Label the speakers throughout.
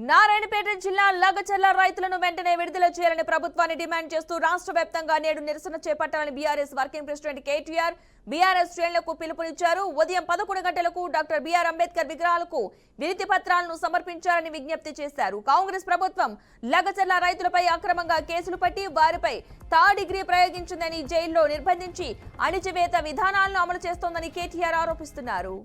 Speaker 1: నారాయణపేట జిల్లా లగచర్ల రైతులను వెంటనే విడుదల చేయాలని ప్రభుత్వాన్ని డిమాండ్ చేస్తూ రాష్ట్ర వ్యాప్తంగా నేడు నిరసన చేపట్టాలని BRS working president KTR BRS శ్రేణులకు పిలుపునిచ్చారు. ఉదయం 11 గంటలకు డాక్టర్ బిఆర్ అంబేద్కర్ విగ్రహాలకు వినతి పత్రాలను సమర్పించాలని విజ్ఞప్తి చేశారు. కాంగ్రెస్ ప్రభుత్వం లగచర్ల రైతులపై అక్రమంగా కేసులు పట్టి వారిపై థర్డ్ డిగ్రీ ప్రయోగించిందని జైల్లో నిర్బంధించి అణిచివేత విధానాలను అమలు చేస్తోందని కేటీఆర్ ఆరోపిస్తున్నారు.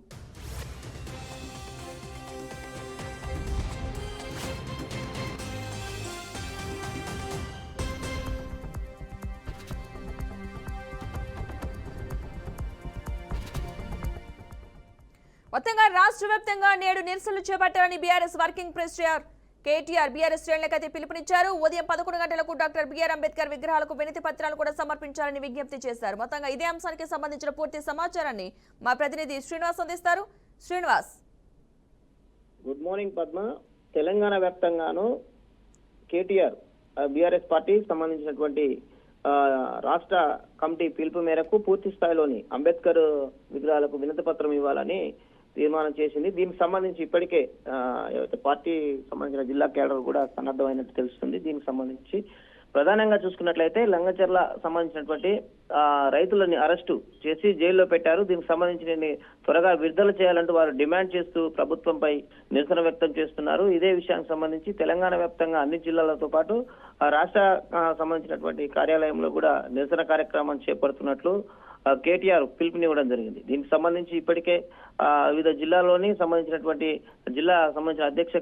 Speaker 1: మొత్తంగా రాష్ట్ర వ్యాప్తంగా నేడు నిరసనలు చేపట్టాలని బీఆర్ఎస్ వర్కింగ్ ప్రెసిడెంట్ కేటీఆర్ బీఆర్ఎస్ శ్రేణులకైతే పిలుపునిచ్చారు. ఉదయం 11 గంటలకు డాక్టర్ బిఆర్ అంబేద్కర్ విగ్రహాలకు వినతి పత్రాలు కూడా సమర్పించాలని విజ్ఞప్తి చేశారు. మొత్తంగా ఇదే అంశానికి సంబంధించిన పూర్తి సమాచారాన్ని మా ప్రతినిధి శ్రీనివాస్ అందిస్తారు. Srinivas,
Speaker 2: good morning Padma. తెలంగాణ వ్యాప్తంగాను కేటీఆర్ బీఆర్ఎస్ పార్టీ సంబంధించినటువంటి రాష్ట్ర కమిటీ పిలుపు మేరకు పూర్తి స్థాయిలోని అంబేద్కర్ విగ్రహాలకు వినతి పత్రం ఇవ్వాలని తీర్మానం చేసింది. దీనికి సంబంధించి ఇప్పటికే పార్టీ సంబంధించిన జిల్లా కేడర్ కూడా సన్నద్ధమైనట్టు తెలుస్తుంది. దీనికి సంబంధించి ప్రధానంగా చూసుకున్నట్లయితే లంగచర్ల సంబంధించినటువంటి రైతులని అరెస్టు చేసి జైల్లో పెట్టారు. దీనికి సంబంధించి త్వరగా విడుదల చేయాలంటూ వారు డిమాండ్ చేస్తూ ప్రభుత్వంపై నిరసన వ్యక్తం చేస్తున్నారు. ఇదే విషయానికి సంబంధించి తెలంగాణ వ్యాప్తంగా అన్ని జిల్లాలతో పాటు రాష్ట్ర సంబంధించినటువంటి కార్యాలయంలో కూడా నిరసన కార్యక్రమం చేపడుతున్నట్లు కేటీఆర్ పిలుపునివ్వడం జరిగింది. దీనికి సంబంధించి ఇప్పటికే వివిధ జిల్లాల్లోని సంబంధించినటువంటి జిల్లా సంబంధించిన అధ్యక్ష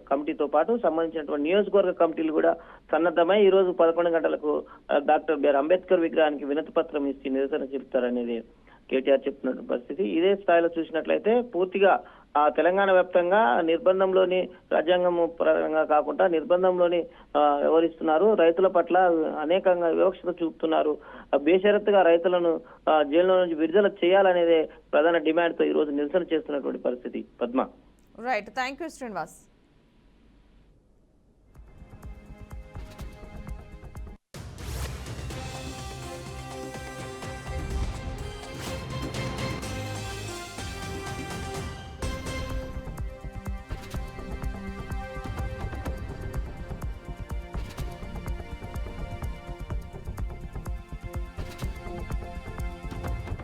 Speaker 2: కమిటీతో పాటు సంబంధించినటువంటి నియోజకవర్గ కమిటీలు కూడా సన్నద్ధమై ఈ రోజు 11 గంటలకు డాక్టర్ బిఆర్ అంబేద్కర్ విగ్రహానికి వినతి పత్రం ఇచ్చి నిరసన చెబుతారనేది కేటీఆర్ చెప్తున్న పరిస్థితి. ఇదే స్థాయిలో చూసినట్లయితే పూర్తిగా తెలంగాణ వ్యాప్తంగా నిర్బంధంలోని రాజ్యాంగం పరంగా కాకుండా నిర్బంధంలోని వ్యవహరిస్తున్నారు. రైతుల పట్ల అనేకంగా వివక్షత చూపుతున్నారు. బేషరత్తుగా రైతులను జైల్లో నుంచి విడుదల చేయాలనేదే ప్రధాన డిమాండ్ తో ఈ రోజు నిరసన చేస్తున్నటువంటి పరిస్థితి. Padma.
Speaker 1: Right, thank you Srinivas.